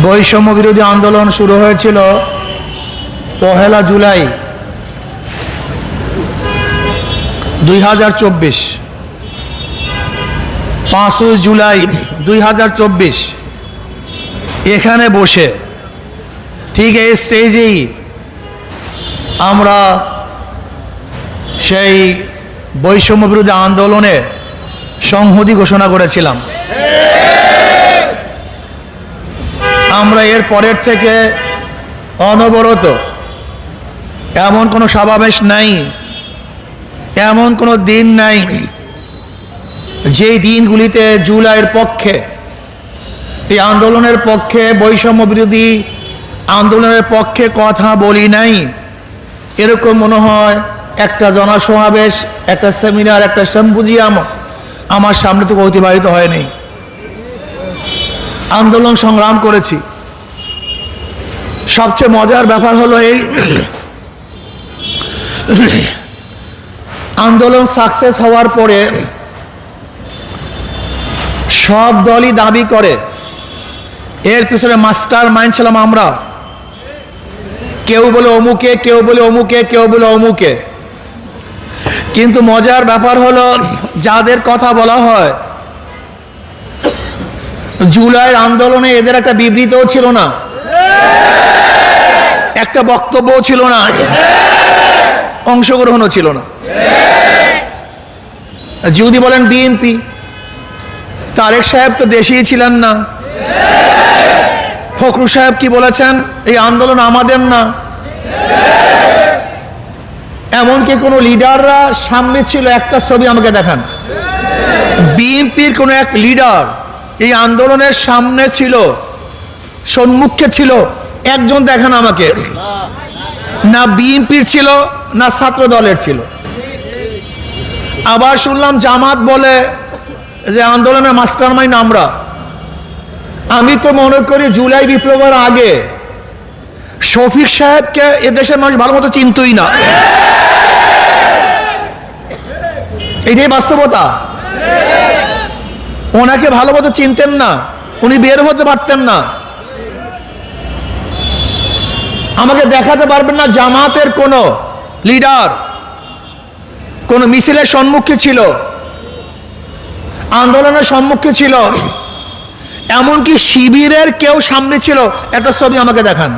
বৈষম্য বিরোধী আন্দোলন শুরু হয়েছিল 1 জুলাই 2024। 5 জুলাই 2024 এখানে বসে ঠিক এই স্টেজেই আমরা সেই বৈষম্য বিরোধী আন্দোলনে সংহতি ঘোষণা করেছিলাম। আমরা এর পরের থেকে অনবরত এমন কোনো সমাবেশ নাই, এমন কোনো দিন নাই যেই দিনগুলিতে জুলাইয়ের পক্ষে, এই আন্দোলনের পক্ষে, বৈষম্য বিরোধী আন্দোলনের পক্ষে কথা বলি নাই। এরকম মনে হয় একটা জনসমাবেশ, একটা সেমিনার, একটা সিম্পোজিয়াম আমার সামনে থেকে অতিবাহিত হয়নি। আন্দোলন সংগ্রাম করেছি। সবচেয়ে মজার ব্যাপার হলো এই আন্দোলন সাকসেস হওয়ার পরে সব দলই দাবি করে এর পিছনে মাস্টার মাইন্ড ছিলাম আমরা। কেউ বলে অমুকে, কেউ বলে অমুকে, কেউ বলে অমুকে। কিন্তু মজার ব্যাপার হলো যাদের কথা বলা হয় জুলাইয়ের আন্দোলনে এদের একটা বিবৃতিও ছিল না, একটা বক্তব্যও ছিল না, অংশগ্রহণও ছিল না। যদি বলেন বিএনপি, তারেক সাহেব তো দেশেই ছিলেন না। ফখরুল সাহেব কি বলেছেন? এই আন্দোলন আমাদের না। এমনকি কোনো লিডাররা সামনে ছিল, একটা ছবি আমাকে দেখান। বিএনপির কোনো এক লিডার এই আন্দোলনের সামনে ছিল, সম্মুখে ছিল, একজন দেখান আমাকে। না বিএনপির ছিল, না ছাত্র দলের ছিল। আবার শুনলাম জামাত বলে যে আন্দোলনের মাস্টারমাইন্ড আমরা। আমি তো মনে করি জুলাই বিপ্লবের আগে শফিক সাহেবকে এদেশের মানুষ ভালো মতো চিনতই না। এটাই বাস্তবতা। ওনাকে ভালো মতো চিনতেন না, উনি বের হতে পারতেন না। আমাকে দেখাতে পারবেন না জামাতের কোন লিডার কোন মিছিলের সম্মুখে ছিল, আন্দোলনের সম্মুখে ছিল, এমনকি শিবিরের কেউ সামনে ছিল। একটা ছবি আমাকে দেখান।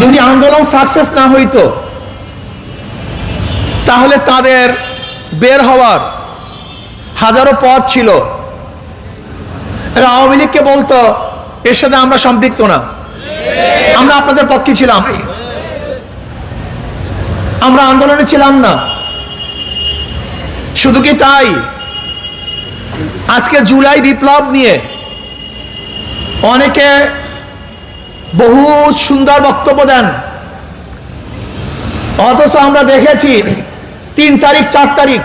যদি আন্দোলন সাকসেস না হইতো তাহলে তাদের বের হওয়ার হাজারো পথ ছিল। আওয়ামী লীগকে বলতো এর সাথে আমরা সম্পৃক্ত না, আমরা আপনাদের পক্ষে ছিলাম, আমরা আন্দোলনে ছিলাম না। শুধু কি তাই, আজকে জুলাই বিপ্লব নিয়ে অনেকে বহু সুন্দর বক্তব্য দেন, অথচ আমরা দেখেছি 3 তারিখ 4 তারিখ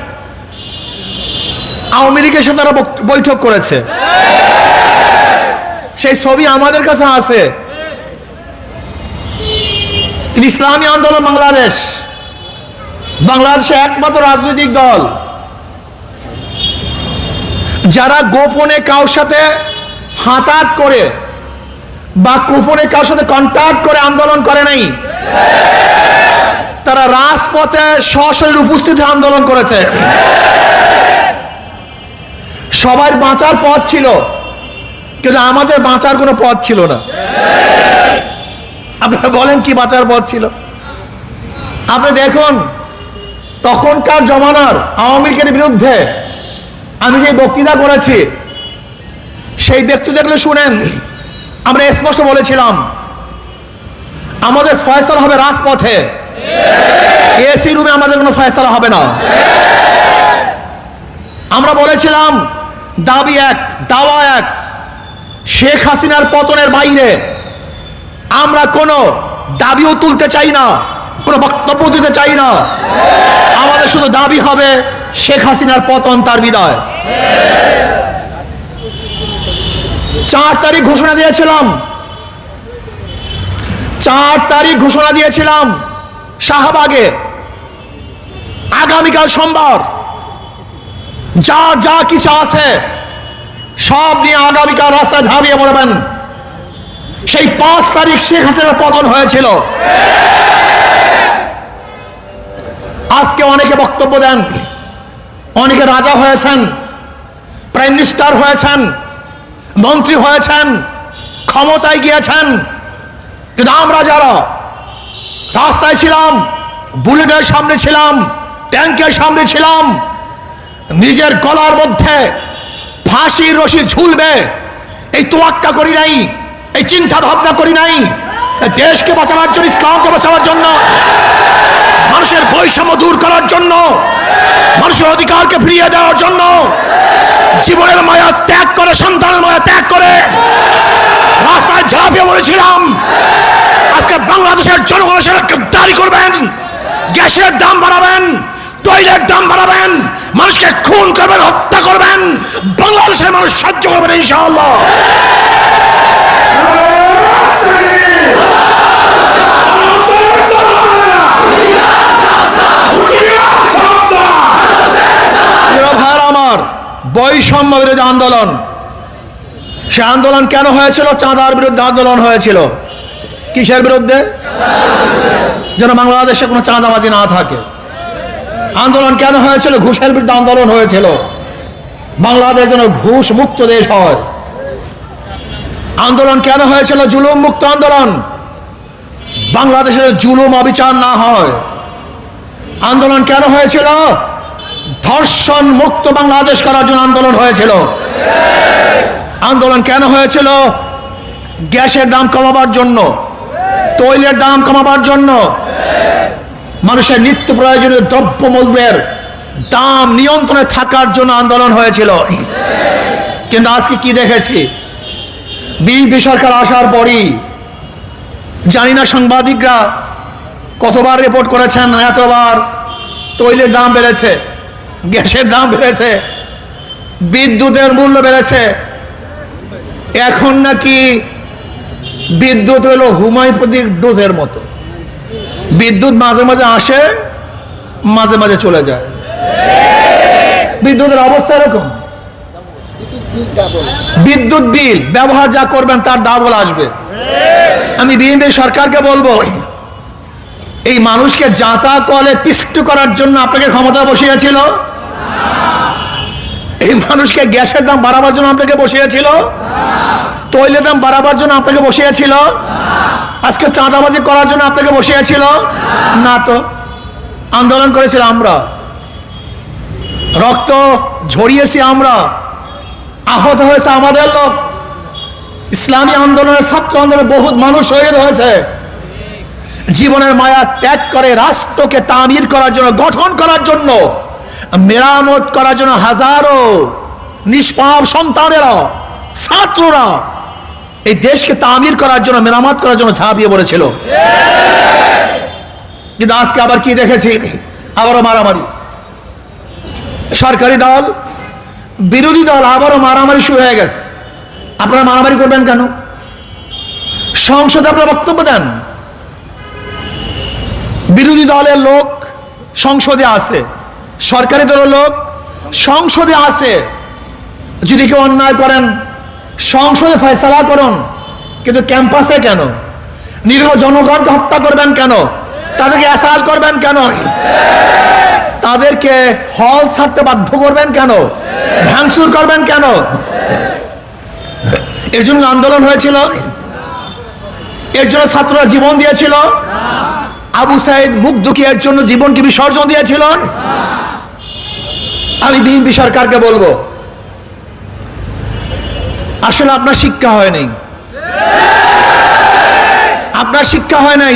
আওয়ামী লীগের সাথে তারা বৈঠক করেছে। সেই ছবি আমাদের কাছে আছে। ইসলামী আন্দোলন বাংলাদেশে একমাত্র রাজনৈতিক দল যারা গোপনে কারোর সাথে হাতাহাত করে বা গোপনে কারোর সাথে কন্ট্যাক্ট করে আন্দোলন করে নাই। তারা রাজপথে সশরীরে উপস্থিতি আন্দোলন করেছে। সবার বাঁচার পথ ছিল, কিন্তু আমাদের বাঁচার কোনো পথ ছিল না। আপনারা বলেন কি বাঁচার পথ ছিল? আপনি দেখুন তখনকার জমানার আওয়ামী লীগের বিরুদ্ধে আমি যে বক্তৃতা করেছি, সেই ব্যক্তি দেখলে শুনেন, আমরা স্পষ্ট বলেছিলাম আমাদের ফয়সালা হবে রাজপথে, এসি রুমে আমাদের কোনো ফয়সালা হবে না। আমরা বলেছিলাম দাবি এক, দাওয়া এক, শেখ হাসিনার পতনের বাইরে আমরা কোনো দাবিও তুলতে চাই না, কোনো বক্তব্য দিতে চাই না। আমাদের শুধু দাবি হবে শেখ হাসিনার পতন, তার বিদায়। 4 তারিখ ঘোষণা দিয়েছিলাম, 4 তারিখ ঘোষণা দিয়েছিলাম শাহবাগে, আগামীকাল সোমবার যা যা কিছু আছে সব নিয়ে আগামীকাল রাস্তায় ঝাঁপিয়ে পড়বেন। সেই 5 তারিখ শেখ হাসিনার পতন হয়েছিল। আজকে অনেকে বক্তব্য দেন, অনেকে রাজা হয়েছেন, প্রাইম মিনিস্টার হয়েছেন, মন্ত্রী হয়েছেন, ক্ষমতায় গিয়েছেন, কিন্তু আমরা যারা রাস্তায় ছিলাম, বুলেটের সামনে ছিলাম, ট্যাঙ্কের সামনে ছিলাম, নিজের গলার মধ্যে ফাঁসির রশি ঝুলবে এই তোয়াক্কা করি নাই, এই চিন্তা ভাবনা করি নাই। দেশকে বাঁচাবার জন্য, ইসলামকে বাঁচাবার জন্য, মানুষের বৈষম্য দূর করার জন্য, মানুষের অধিকারকে ফিরিয়ে দেওয়ার জন্য জীবনের মায়া ত্যাগ করে, সন্তানের মায়া ত্যাগ করে রাস্তায় ঝাঁপিয়ে পড়েছিলাম। আজকে বাংলাদেশের জনগণের সাথে গাদ্দারি করবেন, গ্যাসের দাম বাড়াবেন, তৈলের দাম বাড়াবেন, মানুষকে খুন করবেন, হত্যা করবেন, বাংলাদেশের মানুষ সহ্য করবেন ইনশাআল্লাহ। আমার বৈষম্য বিরোধী আন্দোলন, সে আন্দোলন কেন হয়েছিল? চাঁদার বিরুদ্ধে আন্দোলন হয়েছিল। কিসের বিরুদ্ধে? যেন বাংলাদেশে কোনো চাঁদাবাজি না থাকে। আন্দোলন কেন হয়েছিল? ঘুষের বিরুদ্ধে আন্দোলন হয়েছিল, বাংলাদেশ যেন ঘুষ মুক্ত দেশ হয়। আন্দোলন কেন হয়েছিল? জুলুম মুক্ত আন্দোলন, বাংলাদেশের জুলুম অবিচার না হয়। আন্দোলন কেন হয়েছিল? ধর্ষণ মুক্ত বাংলাদেশ করার জন্য আন্দোলন হয়েছিল। আন্দোলন কেন হয়েছিল? গ্যাসের দাম কমাবার জন্য, তৈলের দাম কমাবার জন্য, মানুষের নিত্য প্রয়োজনীয় দ্রব্যমূল্যের দাম নিয়ন্ত্রণে থাকার জন্য আন্দোলন হয়েছিল। কিন্তু আজকে কি দেখেছি? বিএনপি সরকার আসার পরই জানি না সাংবাদিকরা কতবার রিপোর্ট করেছেন, এতবার তৈলের দাম বেড়েছে, গ্যাসের দাম বেড়েছে, বিদ্যুতের মূল্য বেড়েছে। এখন নাকি বিদ্যুৎ হলো হোমিওপ্যাথিক ডোজের মতো, বিদ্যুৎ মাঝে মাঝে আসে, মাঝে মাঝে চলে যায়। বিদ্যুতের অবস্থা এরকম, বিদ্যুৎ বিল ব্যবহার যা করবেন তার ডাবল আসবে। আমি বিএনপি সরকারকে বলবো, এই মানুষকে জাঁতা কলে পিষ্ট করার জন্য আপনাকে ক্ষমতা বসিয়েছিল? এই মানুষকে গ্যাসের দাম বাড়াবার জন্য আপনাকে বসিয়েছিল? তৈলের দাম বাড়াবার জন্য আপনাকে বসিয়েছিল? আজকে চাঁদাবাজি করার জন্য আপনাকে বসিয়েছিল? না তো। আন্দোলন করেছিলাম আমরা, রক্ত ঝরিয়েছি আমরা, আহত হয়েছে আমাদের লোক। ইসলামী আন্দোলনের, ছাত্র আন্দোলনের বহুত মানুষ শহীদ হয়েছে। জীবনের মায়া ত্যাগ করে রাষ্ট্রকে তামির করার জন্য, গঠন করার জন্য, মেরামত করার জন্য হাজারো নিষ্পাপ সন্তানেরা, ছাত্ররা এই দেশকে তামির করার জন্য, মেরামত করার জন্য ঝাঁপিয়ে পড়েছিল। কিন্তু আজকে আবার কি দেখেছি? আবারও মারামারি। সরকারি দল, বিরোধী দল আবারও মারামারি শুরু হয়ে গেছে। আপনারা মারামারি করবেন কেন? সংসদে আপনারা বক্তব্য দেন, বিরোধী দলের লোক সংসদে আছে, সরকারি দলের লোক সংসদে আছে। যদি কেউ অন্যায় করেন সংসদে ফয়সালা করুন, কিন্তু ক্যাম্পাসে কেন? নিরীহ জনগণকে হত্যা করবেন কেন? তাদেরকে অ্যাসাল্ট করবেন কেন? তাদেরকে হল ছাড়তে বাধ্য করবেন কেন? ভাঙচুর করবেন কেন? এর জন্য আন্দোলন হয়েছিল? এর জন্য ছাত্ররা জীবন দিয়েছিল? আবু সাইদ মুকদুকি এর জন্য জীবনকে বিসর্জন দিয়েছিল? আমি বিএনপি সরকারকে বলবো, আসলে আপনার শিক্ষা হয় নাই, আপনার শিক্ষা হয় নাই।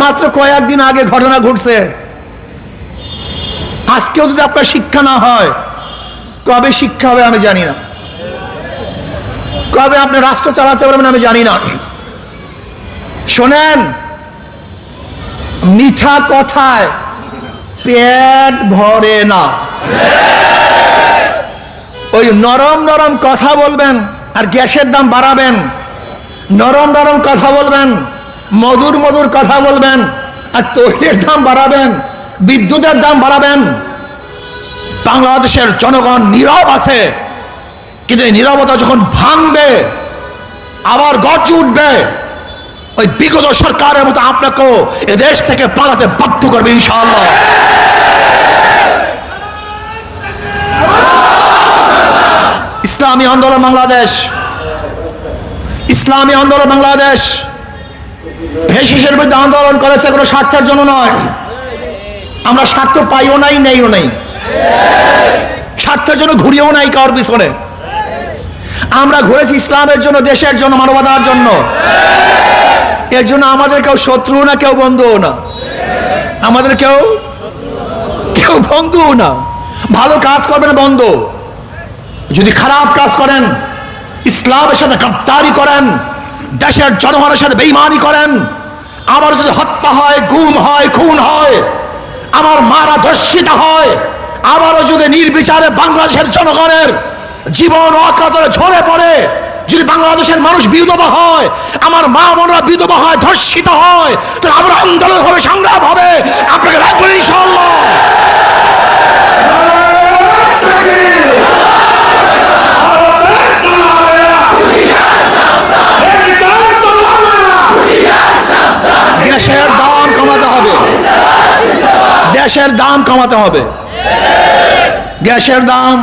মাত্র কয়েকদিন আগে ঘটনা ঘটছে। আজকেও যদি আপনার শিক্ষা না হয়, কবে শিক্ষা হবে আমি জানি না, কবে আপনি রাষ্ট্র চালাতে পারবেন আমি জানি না। শোনেন, মিঠা কথায় পেট ভরে না। ওই নরম নরম কথা বলবেন আর গ্যাসের দাম বাড়াবেন, নরম নরম কথা বলবেন, মধুর মধুর কথা বলবেন আর তৈলের দাম বাড়াবেন, বিদ্যুতের দাম বাড়াবেন। বাংলাদেশের জনগণ নীরব আছে, কিন্তু এই নীরবতা যখন ভাঙবে, আবার গর্জে উঠবে, ওই বিগত সরকারের মতো আপনাকেও এ দেশ থেকে পালাতে বাধ্য করবে ইনশাআল্লাহ। ইসলামী আন্দোলন বাংলাদেশ, ইসলামী আন্দোলন বাংলাদেশ ফ্যাসিস্টের বিরুদ্ধে আন্দোলন করেছে কোনো স্বার্থের জন্য নয়। আমরা স্বার্থ পাইও নাই, নেইও নাই, স্বার্থের জন্য ঘুরিয়েও নাই কারোর পিছনে। আমরা ঘুরেছি ইসলামের জন্য, দেশের জন্য, মানবতার জন্য। এর জন্য আমাদের কেউ শত্রু না, কেউ বন্ধুও না, আমাদের কেউ বন্ধুও না। ভালো কাজ করবেন বন্ধু, যদি খারাপ কাজ করেন, ইসলামের সাথে গাদ্দারি করেন, দেশের জনগণের সাথে বেঈমানি করেন, আবার যদি হত্যা হয়, গুম হয়, খুন হয়, আমার মারা ধর্ষিত হয়, আবারও যদি নির্বিচারে বাংলাদেশের জনগণের জীবন অকাতরে ঝরে পড়ে, যদি বাংলাদেশের মানুষ বিধবা হয়, আমার মা বোনরা বিধবা হয়, ধর্ষিত হয়, তাহলে আমরা আন্দোলন হবে, সংগ্রাম হবে, আপনাকে রাখবো ইনশাআল্লাহ। গ্যাসের দাম কমাতে হবে, গ্যাসের দাম কমাতে হবে, গ্যাসের দাম,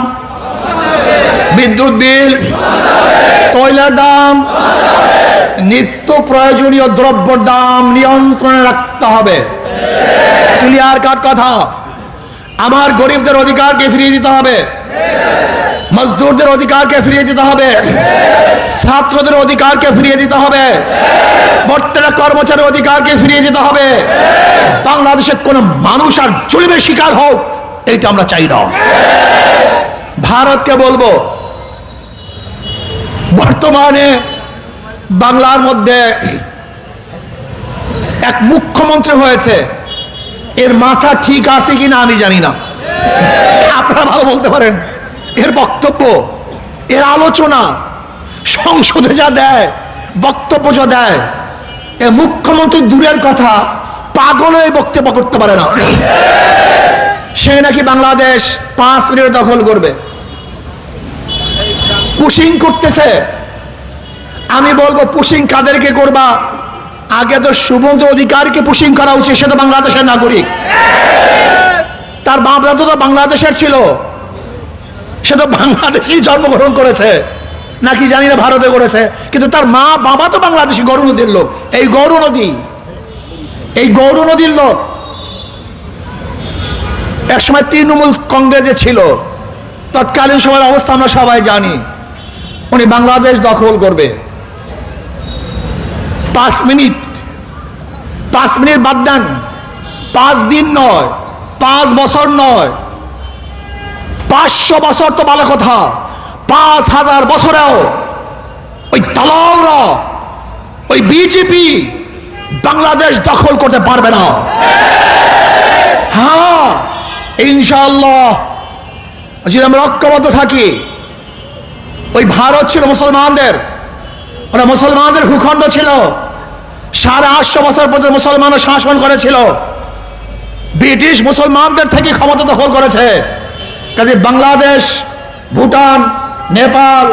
বিদ্যুৎ বিল, তৈলের দাম, নিত্য প্রয়োজনীয় দ্রব্যের দাম নিয়ন্ত্রণে রাখতে হবে। ক্লিয়ার কাট কথা। আমার গরিবদের অধিকারকে ফিরিয়ে দিতে হবে, মজদুরদের অধিকারকে ফিরিয়ে দিতে হবে, ছাত্রদের অধিকারকে ফিরিয়ে দিতে হবে, প্রত্যেকটা কর্মচারীর অধিকারকে ফিরিয়ে দিতে হবে। বাংলাদেশের কোন মানুষ আর জুলুমের শিকার হোক, এইটা আমরা চাই না। ভারতকে বলবো, বর্তমানে বাংলার মধ্যে এক মুখ্যমন্ত্রী হয়েছে, এর মাথা ঠিক আছে কিনা আমি জানি না, আপনারা ভালো বলতে পারেন। এর বক্তব্য, এর আলোচনা, সংসদে যা দেয়, বক্তব্য যা দেয়, এ মুখ্যমন্ত্রী দূরের কথা, পাগল হয়ে বক্তব্য করতে পারে না। সে নাকি বাংলাদেশ 5 মিনিট দখল করবে, পুশিং করতেছে। আমি বলবো, পুশিং কাদেরকে করবা? আগে তো শুভেন্দু অধিকারীকে পুশিং করা উচিত, সে তো বাংলাদেশের নাগরিক, তার বাপ দাদা তো বাংলাদেশের ছিল, সে তো বাংলাদেশেই জন্মগ্রহণ করেছে, নাকি জানি না ভারতে করেছে, কিন্তু তার মা বাবা তো বাংলাদেশি, গৌর নদীর লোক। এই গৌর নদী, এই গৌর নদীর লোক একসময় তৃণমূল কংগ্রেসে ছিল, তৎকালীন সময়ের অবস্থা আমরা সবাই জানি। উনি বাংলাদেশ দখল করবে। 5 মিনিট বাদ দেন, 5 দিন নয়, 5 বছর নয়, 500 বছর তো ভালো কথা, 5000 বছরেও ওই দালালরা, ওই বিজেপি বাংলাদেশ দখল করতে পারবে না। হ্যাঁ, ইনশাআল্লাহ যদি আমরা ঐক্যবদ্ধ থাকি। ওই ভারত ছিল মুসলমানদের, ওরা মুসলমানদের ভূখণ্ড ছিল, 850 বছর পর্যন্ত মুসলমানরা শাসন করেছিল, ব্রিটিশ মুসলমানদের থেকে ক্ষমতা দখল করেছে। কাজে বাংলাদেশ, ভুটান, নেপাল,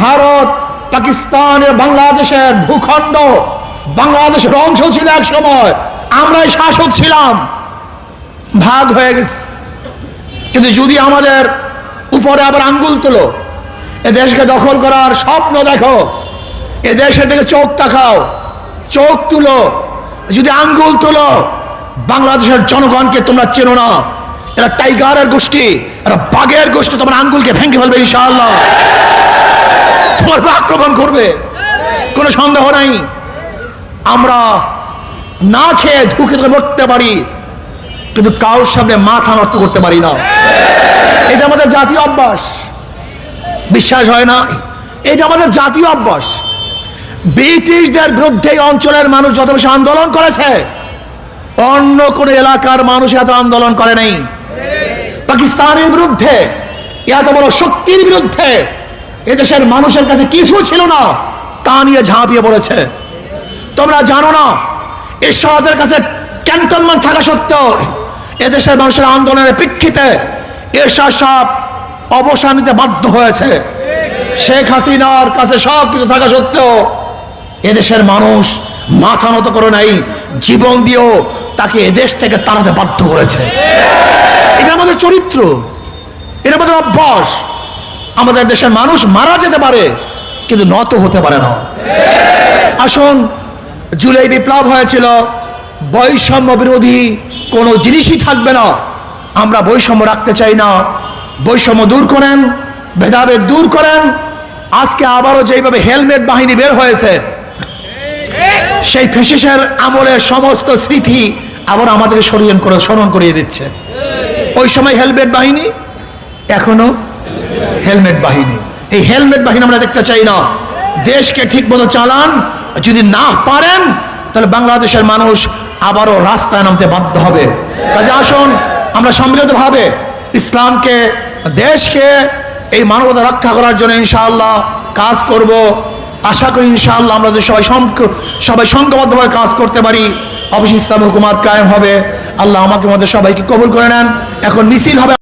ভারত, পাকিস্তানের বাংলাদেশের ভূখণ্ড, বাংলাদেশের অংশ ছিল এক সময়, আমরাই শাসক ছিলাম, ভাগ হয়ে গেছে। কিন্তু যদি আমাদের উপরে আবার আঙ্গুল তুলো, এ দেশকে দখল করার স্বপ্ন দেখো, এ দেশের দিকে চোখ তাকাও, চোখ তুলো, যদি আঙ্গুল তুলো, বাংলাদেশের জনগণকে তোমরা চেনো না, এরা টাইগারের গোষ্ঠী, এরা বাঘের গোষ্ঠী, তোমার আঙ্গুলকে ভেঙে ফেলবে ইনশাআল্লাহ, তোমার আক্রমণ করবে, কোনো সন্দেহ নাই। আমরা না খেয়ে ধুকে মরতে পারি, কিন্তু কারোর সামনে মাথা নত করতে পারি না। এটা আমাদের জাতীয় অভ্যাস, বিশ্বাস হয় না? এটা আমাদের জাতীয় অভ্যাস। ব্রিটিশদের বিরুদ্ধে এই অঞ্চলের মানুষ যত বেশি আন্দোলন করেছে, অন্য কোন এলাকার মানুষ এত আন্দোলন করে নাই। পাকিস্তানের বিরুদ্ধে, এত বড় শক্তির বিরুদ্ধে এদেশের মানুষের কাছে কিছু ছিল না, তা নিয়ে ঝাঁপিয়ে পড়েছে। তোমরা জানো না, এরশাদের কাছে ক্যান্টনমেন্ট থাকা সত্ত্বেও এদেশের মানুষের আন্দোলনের প্রেক্ষিতে এরশাদ সাহেব অবসান নিতে বাধ্য হয়েছে। শেখ হাসিনার কাছে সব কিছু থাকা সত্ত্বেও এদেশের মানুষ মাথা নত করে নাই, জীবন দিয়েও তাকে এদেশ থেকে তাড়াতে বাধ্য করেছে। এটা আমাদের চরিত্র, এটা আমাদের অভ্যাস। আমাদের দেশের মানুষ মারা যেতে পারে কিন্তু নত হতে পারে না। আসুন, জুলাই বিপ্লব হয়েছিল, বৈষম্য বিরোধী কোনো জিনিসই থাকবে না। আমরা বৈষম্য রাখতে চাই না। বৈষম্য দূর করেন, ভেদাভেদ দূর করেন। আজকে আবারও যেভাবে হেলমেট বাহিনী বের হয়েছে, সেই ফ্যাসিস্টের আমলের সমস্ত স্মৃতি আবার আমাদেরকে স্মরণ করিয়ে দিচ্ছে। ওই সময় হেলমেট বাহিনী, এখনো হেলমেট বাহিনী। এই হেলমেট বাহিনী আমরা দেখতে চাই না। দেশকে ঠিক মতো চালান, যদি না পারেন তাহলে বাংলাদেশের মানুষ আবারও রাস্তায় নামতে বাধ্য হবে। কাজে আসুন, আমরা সম্মিলিতভাবে ইসলামকে, দেশকে, এই মানবতা রক্ষা করার জন্য ইনশাআল্লাহ কাজ করব। আশা করি ইনশাআল্লাহ আমরা যদি সবাই সংঘবদ্ধভাবে কাজ করতে পারি, অবশ্যই ইসলাম হুকুমাত কায়েম হবে। আল্লাহ আমাকে আমাদের সবাইকে কবুল করে নেন। এখন মিছিল হবে।